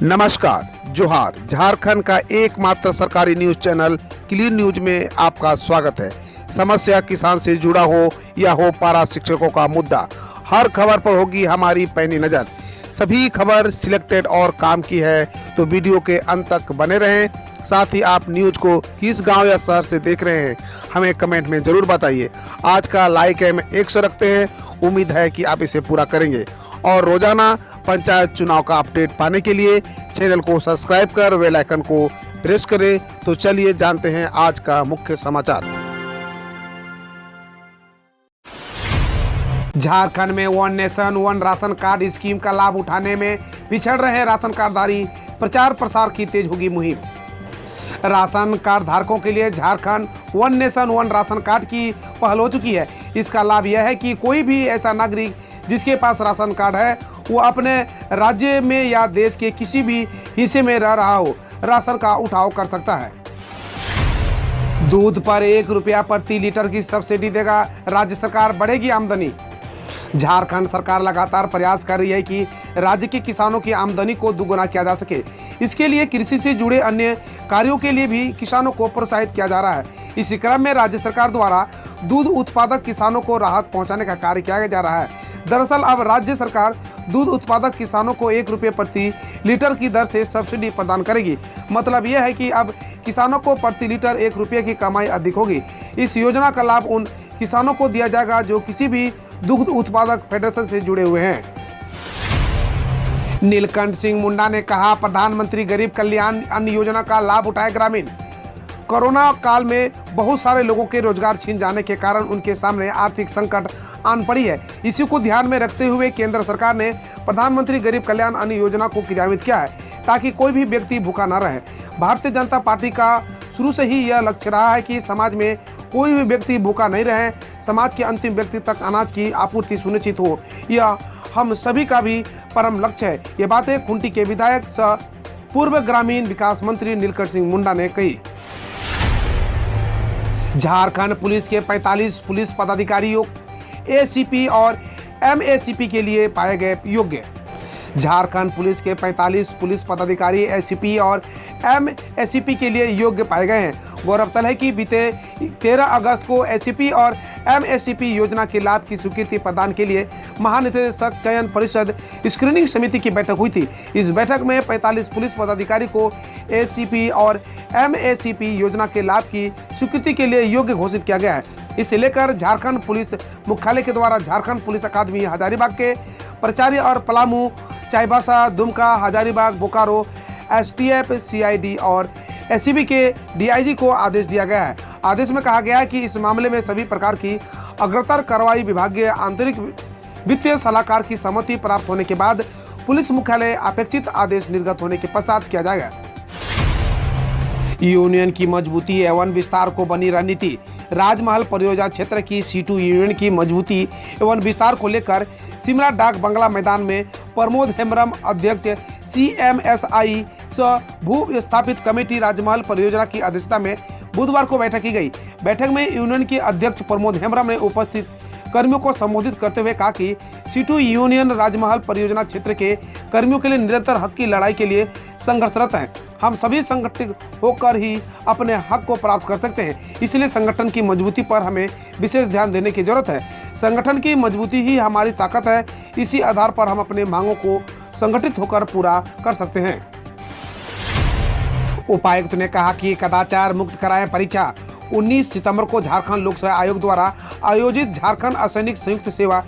नमस्कार, जोहार। झारखंड का एकमात्र सरकारी न्यूज चैनल क्लीन न्यूज में आपका स्वागत है। समस्या किसान से जुड़ा हो या हो पारा शिक्षकों का मुद्दा, हर खबर पर होगी हमारी पैनी नज़र। सभी खबर सिलेक्टेड और काम की है, तो वीडियो के अंत तक बने रहें। साथ ही आप न्यूज को किस गांव या शहर से देख रहे हैं, हमें कमेंट में ज़रूर बताइए। आज का लाइक हम 100 रखते हैं, उम्मीद है कि आप इसे पूरा करेंगे। और रोजाना पंचायत चुनाव का अपडेट पाने के लिए चैनल को सब्सक्राइब कर बेल आइकन को प्रेस करें। तो चलिए जानते हैं आज का मुख्य समाचार। झारखंड में one nation one ration card scheme का लाभ उठाने में पिछड़ रहे राशन कार्डधारी, प्रचार प्रसार की तेज होगी मुहिम। राशन कार्ड धारकों के लिए Jharkhand one nation one ration card की पहल हो चुकी है। इसका लाभ यह है कि कोई भी ऐसा नागरिक जिसके पास राशन कार्ड है, वो अपने राज्य में या देश के किसी भी हिस्से में रह रहा हो, राशन का उठाव कर सकता है। दूध पर 1 रुपया प्रति लीटर की सब्सिडी देगा राज्य सरकार, बढ़ेगी आमदनी। झारखंड सरकार लगातार प्रयास कर रही है कि राज्य के किसानों की आमदनी को दुगुना किया जा सके। इसके लिए कृषि से जुड़े अन्य कार्यों के लिए भी किसानों को प्रोत्साहित किया जा रहा है। इसी क्रम में राज्य सरकार द्वारा दूध उत्पादक किसानों को राहत पहुंचाने का कार्य किया जा रहा है। दरअसल अब राज्य सरकार दूध उत्पादक किसानों को 1 रुपये प्रति लीटर की दर से सब्सिडी प्रदान करेगी। मतलब यह है कि अब किसानों को प्रति लीटर 1 रुपये की कमाई अधिक होगी। इस योजना का लाभ उन किसानों को दिया जाएगा जो किसी भी दुग्ध उत्पादक फेडरेशन से जुड़े हुए हैं। नीलकंठ सिंह मुंडा ने कहा, प्रधानमंत्री गरीब कल्याण अन्न योजना का लाभ उठाए ग्रामीण। कोरोना काल में बहुत सारे लोगों के रोजगार छीन जाने के कारण उनके सामने आर्थिक संकट आन पड़ी है। इसी को ध्यान में रखते हुए केंद्र सरकार ने प्रधानमंत्री गरीब कल्याण अन्न योजना को क्रियान्वित किया है, ताकि कोई भी व्यक्ति भूखा न रहे। भारतीय जनता पार्टी का शुरू से ही यह लक्ष्य रहा है कि समाज में कोई भी व्यक्ति भूखा नहीं रहे, समाज के अंतिम व्यक्ति तक अनाज की आपूर्ति सुनिश्चित हो। यह हम सभी का भी परम लक्ष्य है। ये बातें खूंटी के विधायक सह पूर्व ग्रामीण विकास मंत्री नीलकंठ सिंह मुंडा ने कही। झारखंड पुलिस के 45 पुलिस पदाधिकारियों एसीपी और एमएसीपी के लिए पाए गए योग्य। झारखंड पुलिस के 45 पुलिस पदाधिकारी एसीपी और एमएसीपी के लिए योग्य पाए गए हैं। गौरतलब है कि बीते 13 अगस्त को एसीपी और एमएसीपी योजना के लाभ की स्वीकृति प्रदान के लिए महानिदेशक चयन परिषद स्क्रीनिंग समिति की बैठक हुई थी। इस बैठक में 45 पुलिस पदाधिकारी को एसीपी और एमएसीपी योजना के लाभ की स्वीकृति के लिए योग्य घोषित किया गया है। इसे लेकर झारखंड पुलिस मुख्यालय के द्वारा झारखंड पुलिस अकादमी हजारीबाग के प्राचार्य और पलामू, चाईबासा, दुमका, हजारीबाग, बोकारो एसटीएफ, सीआईडी और एसीबी के डीआईजी को आदेश दिया गया है। आदेश में कहा गया है कि इस मामले में सभी प्रकार की अग्रतर कार्रवाई विभागीय आंतरिक वित्तीय सलाहकार की सहमति प्राप्त होने के बाद पुलिस मुख्यालय अपेक्षित आदेश निर्गत होने के पश्चात किया जाएगा। यूनियन की मजबूती एवं विस्तार को बनी रणनीति। राजमहल परियोजना क्षेत्र की C2 यूनियन की मजबूती एवं विस्तार को लेकर शिमला डाक बंगला मैदान में प्रमोद हेम्ब्रम अध्यक्ष CMSI भू स्थापित कमेटी राजमहल परियोजना की अध्यक्षता में बुधवार को बैठक की गई। बैठक में यूनियन के अध्यक्ष प्रमोद हेम्ब्रम ने उपस्थित कर्मियों को संबोधित करते हुए कहा कि C2 यूनियन राजमहल परियोजना क्षेत्र के कर्मियों के लिए निरंतर हक की लड़ाई के लिए संघर्षरत है। हम सभी संगठित होकर ही अपने हक को प्राप्त कर सकते हैं, इसलिए संगठन की मजबूती पर हमें विशेष ध्यान देने की जरूरत है। संगठन की मजबूती ही हमारी ताकत है, इसी आधार पर हम अपने मांगों को संगठित होकर पूरा कर सकते हैं। उपायुक्त ने कहा कि कदाचार मुक्त कराएं परीक्षा। 19 सितंबर को झारखंड लोक सेवा आयोग द्वारा आयोजित झारखंड असैनिक संयुक्त सेवा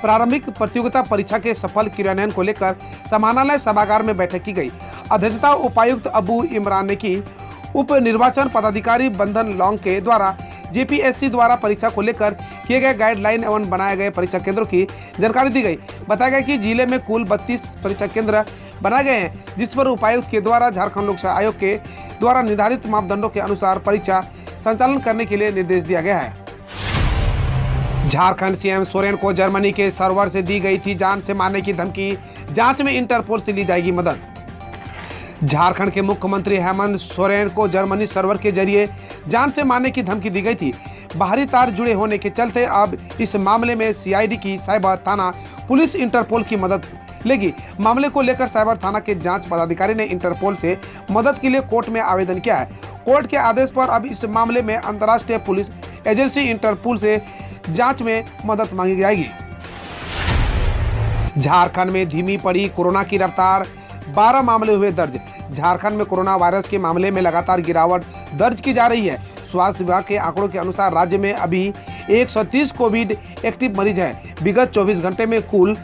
प्रारंभिक प्रतियोगिता परीक्षा के सफल क्रियान्वयन को लेकर समानालय सभागार में बैठक की गई। अध्यक्षता उपायुक्त अबू इमरान ने की। उप निर्वाचन पदाधिकारी बंधन लौंग के द्वारा जेपीएससी द्वारा परीक्षा को लेकर किए गए गाइडलाइन एवं बनाए गए परीक्षा केंद्रों की जानकारी दी गई। बताया गया कि जिले में कुल 32 परीक्षा केंद्र बनाए गए हैं, जिस पर उपायुक्त के द्वारा झारखंड लोक सेवा आयोग के द्वारा निर्धारित मापदंडों के अनुसार परीक्षा संचालन करने के लिए निर्देश दिया गया है। झारखंड सीएम सोरेन को जर्मनी के सर्वर से दी गई थी जान से मारने की धमकी, जांच में इंटरपोल से ली जाएगी मदद। झारखंड के मुख्यमंत्री हेमंत सोरेन को जर्मनी सर्वर के जरिए जान से मारने की धमकी दी गई थी। बाहरी तार जुड़े होने के चलते अब इस मामले में सीआईडी की साइबर थाना पुलिस इंटरपोल की मदद लेगी। मामले को लेकर साइबर थाना के जांच पदाधिकारी ने इंटरपोल से मदद के लिए कोर्ट में आवेदन किया है। कोर्ट के आदेश पर अब इस मामले में अंतर्राष्ट्रीय पुलिस एजेंसी इंटरपोल से जांच में मदद मांगी जाएगी। झारखंड में धीमी पड़ी कोरोना की रफ्तार, 12 मामले हुए दर्ज। झारखंड में कोरोना वायरस के मामले में लगातार गिरावट दर्ज की जा रही है। स्वास्थ्य विभाग के आंकड़ों के अनुसार राज्य में अभी 130 कोविड एक्टिव मरीज हैं। विगत 24 घंटे में कुल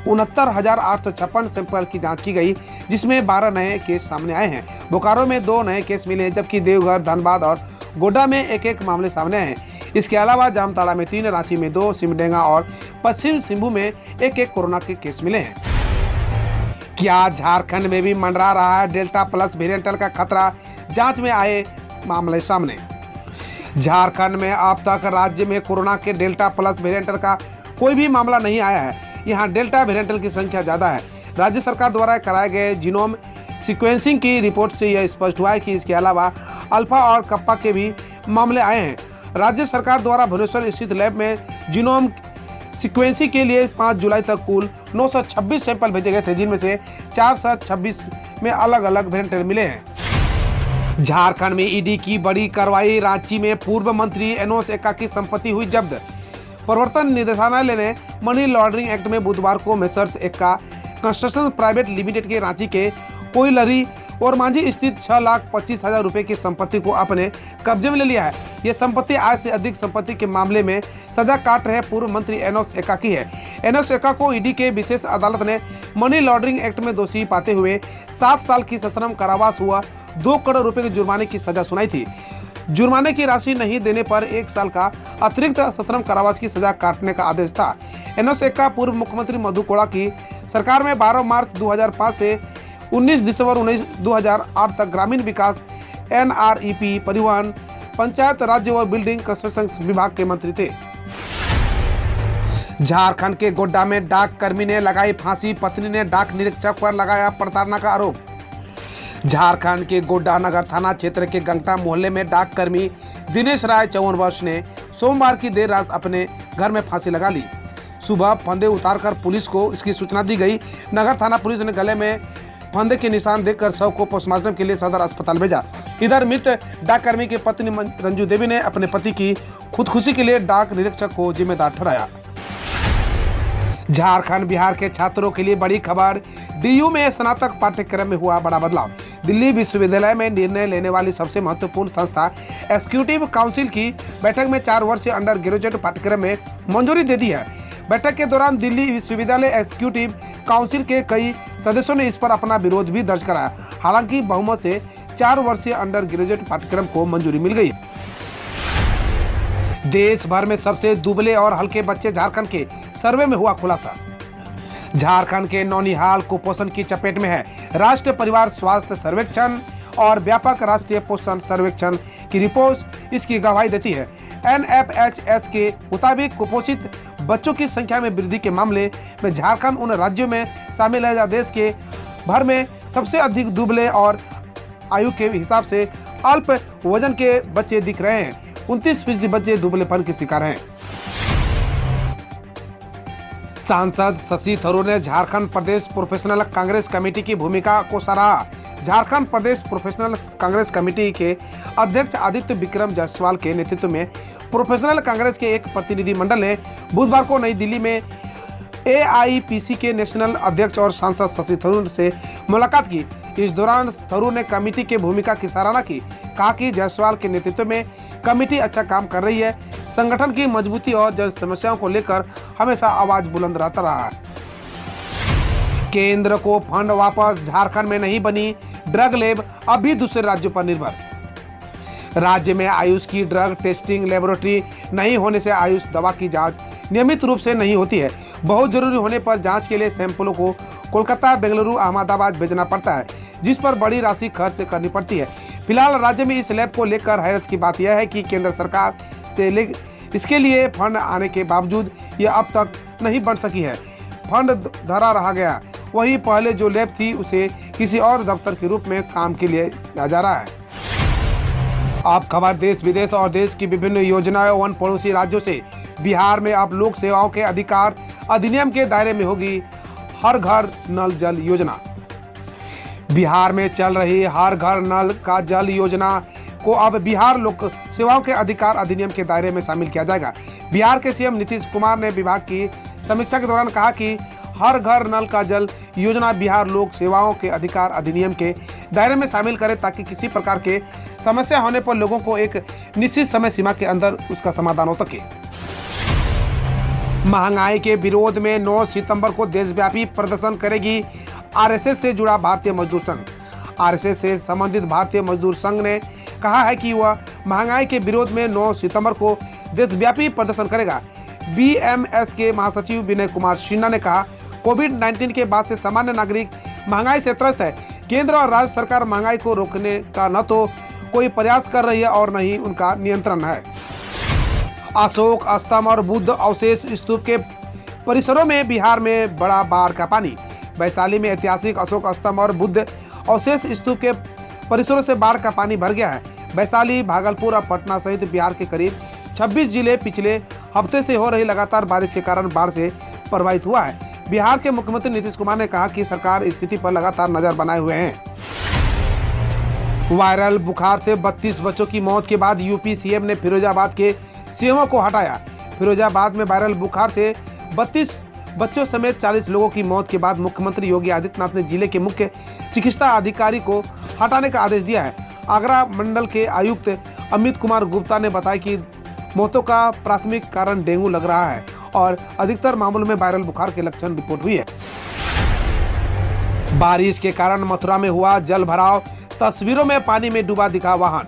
69,856 सैंपल की जांच की गई, जिसमें 12 नए केस सामने आए हैं। बोकारो में 2 नए केस मिले, जबकि देवघर, धनबाद और गोड्डा में एक मामले सामने आए हैं। इसके अलावा जामताड़ा में 3, रांची में 2, सिमडेगा और पश्चिम सिंहभूम में एक कोरोना के केस मिले हैं। क्या झारखंड में भी मंडरा रहा है डेल्टा प्लस वेरिएंट का खतरा? जांच में आए मामले सामने। झारखंड में अब तक राज्य में कोरोना के डेल्टा प्लस वेरिएंट का कोई भी मामला नहीं आया है। यहाँ डेल्टा वेरिएंट की संख्या ज्यादा है। राज्य सरकार द्वारा कराए गए जीनोम सीक्वेंसिंग की रिपोर्ट से यह स्पष्ट हुआ है कि इसके अलावा अल्फा और कप्पा के भी मामले आए हैं। राज्य सरकार द्वारा भुवनेश्वर स्थित लैब में जीनोम सीक्वेंसिंग के लिए 5 जुलाई तक कुल 926 सैंपल भेजे गए थे, जिनमें से 426 में अलग अलग वेरिएंट मिले हैं। झारखंड में ईडी की बड़ी कार्रवाई, रांची में पूर्व मंत्री एनोस एक्का की संपत्ति हुई जब्त। प्रवर्तन निदेशालय ने मनी लॉन्ड्रिंग एक्ट में बुधवार को messrs Ekka construction private limited के रांची के कोयलरी और मांझी स्थित 6,25,000 रुपए की संपत्ति को अपने कब्जे में ले लिया है। यह संपत्ति आय से अधिक संपत्ति के मामले में सजा काट रहे पूर्व मंत्री एनोस एक्का की है। एनोस एक्का को ईडी के विशेष अदालत ने मनी लॉन्ड्रिंग एक्ट में दोषी पाते हुए 7 साल की सश्रम कारावास हुआ 2 करोड़ रुपए के जुर्माने की सजा सुनाई थी। जुर्माने की राशि नहीं देने पर 1 साल का अतिरिक्त सश्रम कारावास की सजा काटने का आदेश था। एनोस एक्का पूर्व मुख्यमंत्री मधु कोड़ा की सरकार में 12 मार्च 2005 से 19 दिसंबर 2008 तक ग्रामीण विकास, NREP, परिवहन, पंचायत राज्य और बिल्डिंग कंस्ट्रक्शन विभाग के मंत्री थे। झारखंड के गोड्डा में डाक कर्मी ने लगाई फांसी, पत्नी ने डाक निरीक्षक पर लगाया प्रताड़ना का आरोप। झारखंड के गोड्डा नगर थाना क्षेत्र के गंगटा मोहल्ले में डाक कर्मी दिनेश राय 54 वर्ष ने सोमवार की देर रात अपने घर में फांसी लगा ली। सुबह फंदे उतारकर पुलिस को इसकी सूचना दी गई। नगर थाना पुलिस ने गले में फंदे के निशान देखकर शव को पोस्टमार्टम के लिए सदर अस्पताल भेजा। इधर मृत डाक कर्मी की पत्नी रंजू देवी ने अपने पति की खुदकुशी के लिए डाक निरीक्षक को जिम्मेदार ठहराया। झारखंड बिहार के छात्रों के लिए बड़ी खबर, डीयू में स्नातक पाठ्यक्रम में हुआ बड़ा बदलाव। दिल्ली विश्वविद्यालय में निर्णय लेने वाली सबसे महत्वपूर्ण संस्था एग्जीक्यूटिव काउंसिल की बैठक में 4 वर्षीय अंडर ग्रेजुएट पाठ्यक्रम में मंजूरी दे दी है। बैठक के दौरान दिल्ली विश्वविद्यालय एग्जीक्यूटिव काउंसिल के कई सदस्यों ने इस पर अपना विरोध भी दर्ज कराया। हालांकि बहुमत से 4 वर्षीय अंडर ग्रेजुएट पाठ्यक्रम को मंजूरी मिल गई। देश भर में सबसे दुबले और हल्के बच्चे झारखंड के सर्वे में हुआ खुलासा। झारखंड के नौनिहाल कुपोषण की चपेट में है। राष्ट्रीय परिवार स्वास्थ्य सर्वेक्षण और व्यापक राष्ट्रीय पोषण सर्वेक्षण की रिपोर्ट इसकी गवाही देती है। NFHS के मुताबिक कुपोषित बच्चों की संख्या में वृद्धि के मामले में झारखंड उन राज्यों में शामिल है जहां देश के भर में सबसे अधिक दुबले और आयु के हिसाब से अल्प वजन के बच्चे दिख रहे हैं। 29% बच्चे दुबलेपन के शिकार हैं। सांसद शशि थरूर ने झारखंड प्रदेश प्रोफेशनल कांग्रेस कमेटी की भूमिका को सराहा। झारखंड प्रदेश प्रोफेशनल कांग्रेस कमेटी के अध्यक्ष आदित्य विक्रम जायसवाल के नेतृत्व में प्रोफेशनल कांग्रेस के एक प्रतिनिधि मंडल ने बुधवार को नई दिल्ली में AIPC के नेशनल अध्यक्ष और सांसद शशि थरूर से मुलाकात की। इस दौरान थरूर ने कमेटी की भूमिका की सराहना की। कहा कि जायसवाल के नेतृत्व में कमेटी अच्छा काम कर रही है। संगठन की मजबूती और जन समस्याओं को लेकर हमेशा आवाज बुलंद रहता रहा है। केंद्र को फंड वापस, झारखंड में नहीं बनी ड्रग लैब, अभी दूसरे राज्यों पर निर्भर। राज्य में आयुष की ड्रग टेस्टिंग लेबोरेटरी नहीं होने से आयुष दवा की जांच नियमित रूप से नहीं होती है। बहुत जरूरी होने पर जांच के लिए सैंपलों को कोलकाता, बेंगलुरु, अहमदाबाद भेजना पड़ता है, जिस पर बड़ी राशि खर्च करनी पड़ती है। फिलहाल राज्य में इस लैब को लेकर हैरत की बात यह है कि केंद्र सरकार से इसके लिए फंड आने के बावजूद यह अब तक नहीं बन सकी है। फंड धरा रहा गया। वहीं पहले जो लैब थी उसे किसी और दफ्तर के रूप में काम के लिए लिया जा रहा है। अब खबर देश विदेश और देश की विभिन्न योजनाओं वन पड़ोसी राज्यों से। बिहार में अब लोक सेवाओं के अधिकार अधिनियम के दायरे में होगी हर घर नल जल योजना। बिहार में चल रही हर घर नल का जल योजना को अब बिहार लोक सेवाओं के अधिकार अधिनियम के दायरे में शामिल किया जाएगा। बिहार के सीएम नीतीश कुमार ने विभाग की समीक्षा के दौरान कहा कि हर घर नल का जल योजना बिहार लोक सेवाओं के अधिकार अधिनियम के दायरे में शामिल करें ताकि किसी प्रकार के समस्या होने पर लोगों को एक निश्चित समय सीमा के अंदर उसका समाधान हो सके। महंगाई के विरोध में 9 सितंबर को देशव्यापी प्रदर्शन करेगी आरएसएस से जुड़ा भारतीय मजदूर संघ। आरएसएस से संबंधित भारतीय मजदूर संघ ने कहा है कि वह महंगाई के विरोध में 9 सितंबर को देशव्यापी प्रदर्शन करेगा। बीएमएस के महासचिव विनय कुमार सिन्हा ने कहा, कोविड-19 के बाद से सामान्य नागरिक महंगाई से त्रस्त है। केंद्र और राज्य सरकार महंगाई को रोकने का न तो कोई प्रयास कर रही है और न ही उनका नियंत्रण है। अशोक स्तंभ और बुद्ध अवशेष स्तूप के परिसरों में बिहार में बड़ा बाढ़ का पानी। वैशाली में ऐतिहासिक अशोक स्तंभ और बुद्ध अवशेष स्तूप के परिसरों से बाढ़ का पानी भर गया है। वैशाली, भागलपुर और पटना सहित बिहार के करीब 26 जिले पिछले हफ्ते से हो रही लगातार बारिश के कारण बाढ़ से प्रभावित हुआ है। बिहार के मुख्यमंत्री नीतीश कुमार ने कहा कि सरकार स्थिति पर लगातार नजर बनाए हुए है। वायरल बुखार से 32 बच्चों की मौत के बाद यूपी सीएम ने फिरोजाबाद के सीएमओ को हटाया। फिरोजाबाद में वायरल बुखार से 32 बच्चों समेत 40 लोगों की मौत के बाद मुख्यमंत्री योगी आदित्यनाथ ने जिले के मुख्य चिकित्सा अधिकारी को हटाने का आदेश दिया है। आगरा मंडल के आयुक्त अमित कुमार गुप्ता ने बताया कि मौतों का प्राथमिक कारण डेंगू लग रहा है और अधिकतर मामलों में वायरल बुखार के लक्षण रिपोर्ट हुई है। बारिश के कारण मथुरा में हुआ जल भराव, तस्वीरों में पानी में डूबा दिखा वाहन।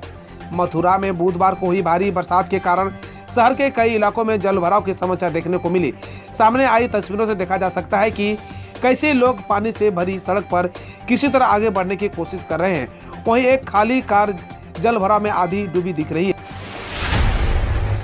मथुरा में बुधवार को हुई भारी बरसात के कारण शहर के कई इलाकों में जल भराव की समस्या देखने को मिली। सामने आई तस्वीरों से देखा जा सकता है कि कैसे लोग पानी से भरी सड़क पर किसी तरह आगे बढ़ने की कोशिश कर रहे हैं। वहीं एक खाली कार जल भराव में आधी डूबी दिख रही है।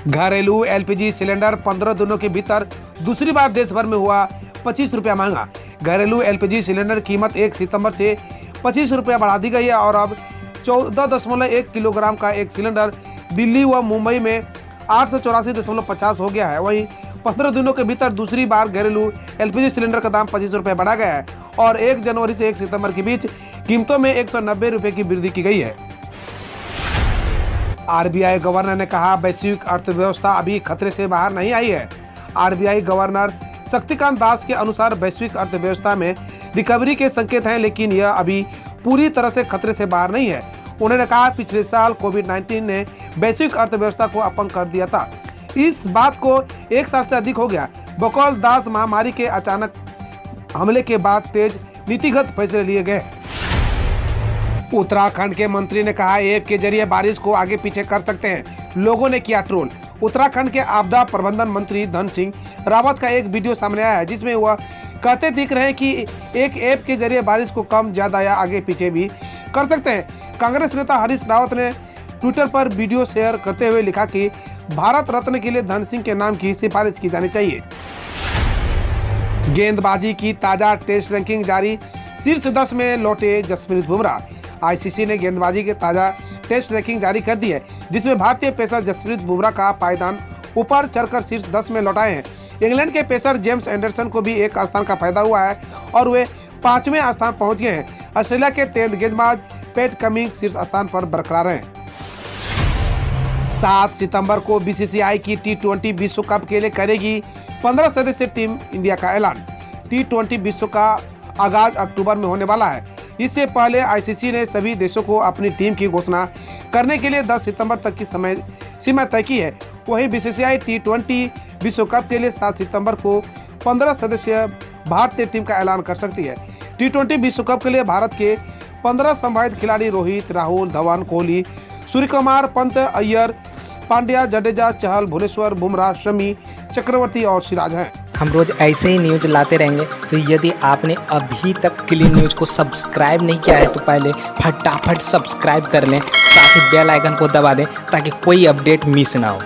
घरेलू एलपीजी सिलेंडर 15 दिनों के भीतर दूसरी बार देश भर में हुआ 25 रुपया महंगा। घरेलू एलपीजी सिलेंडर कीमत 1 सितंबर से 25 रुपया बढ़ा दी गई है और अब 14.1 किलोग्राम का एक सिलेंडर दिल्ली व मुंबई में 884.50 हो गया है। वहीं 15 दिनों के भीतर दूसरी बार घरेलू एलपीजी सिलेंडर का दाम 25 रुपये बढ़ा गया है और 1 जनवरी से 1 सितंबर के बीच कीमतों में 190 रुपये की वृद्धि की गई है। आरबीआई गवर्नर ने कहा, वैश्विक अर्थव्यवस्था अभी खतरे से बाहर नहीं आई है। आरबीआई गवर्नर शक्तिकांत दास के अनुसार वैश्विक अर्थव्यवस्था में रिकवरी के संकेत हैं, लेकिन यह अभी पूरी तरह से खतरे से बाहर नहीं है। उन्होंने कहा, पिछले साल कोविड-19 ने वैश्विक अर्थव्यवस्था को अपंग कर दिया था। इस बात को 1 साल से अधिक हो गया। बकौल दास, महामारी के अचानक हमले के बाद तेज नीतिगत फैसले लिए गए। उत्तराखंड के मंत्री ने कहा, ऐप के जरिए बारिश को आगे पीछे कर सकते हैं। लोगों ने किया ट्रोल। उत्तराखंड के आपदा प्रबंधन मंत्री धन सिंह रावत का एक वीडियो सामने आया है जिसमें वह कहते दिख रहे हैं कि एक ऐप के जरिए बारिश को कम, ज्यादा या आगे पीछे भी कर सकते हैं। कांग्रेस नेता हरीश रावत ने ट्विटर पर वीडियो शेयर करते हुए लिखा कि भारत रत्न के लिए धन सिंह के नाम की सिफारिश की जानी चाहिए। गेंदबाजी की ताजा टेस्ट रैंकिंग जारी, शीर्ष 10 में लौटे जसप्रीत बुमराह। आईसीसी ने गेंदबाजी के ताजा टेस्ट रैंकिंग जारी कर दी है जिसमें भारतीय पेसर जसप्रीत बुमराह का पायदान ऊपर चढ़कर शीर्ष 10 में लौटाए हैं। इंग्लैंड के पेसर जेम्स एंडरसन को भी एक स्थान का फायदा हुआ है और वे 5वें स्थान पहुंच गए हैं। ऑस्ट्रेलिया के तेज गेंदबाज पैट कमिंस शीर्ष स्थान पर बरकरार हैं। 7 सितंबर को बीसीसीआई की T20 विश्व कप के लिए करेगी 15 सदस्यीय टीम इंडिया का ऐलान। T20 विश्व का आगाज अक्टूबर में होने वाला है। इससे पहले आईसीसी ने सभी देशों को अपनी टीम की घोषणा करने के लिए 10 सितंबर तक की समय सीमा तय की है। वहीं बीसीसीआई T20 विश्व कप के लिए 7 सितंबर को 15 सदस्यीय भारतीय टीम का ऐलान कर सकती है। T20 विश्व कप के लिए भारत के 15 संभावित खिलाड़ी रोहित, राहुल, धवन, कोहली, सूर्यकुमार, पंत, अय्यर, पांड्या, जडेजा, चहल, भुवनेश्वर, बुमराह, शमी, चक्रवर्ती और सिराज हैं। हम रोज ऐसे ही न्यूज लाते रहेंगे, तो यदि आपने अभी तक क्लीन न्यूज को सब्सक्राइब नहीं किया है तो पहले फटाफट सब्सक्राइब कर लें, साथ ही बेल आइकन को दबा दें ताकि कोई अपडेट मिस ना हो।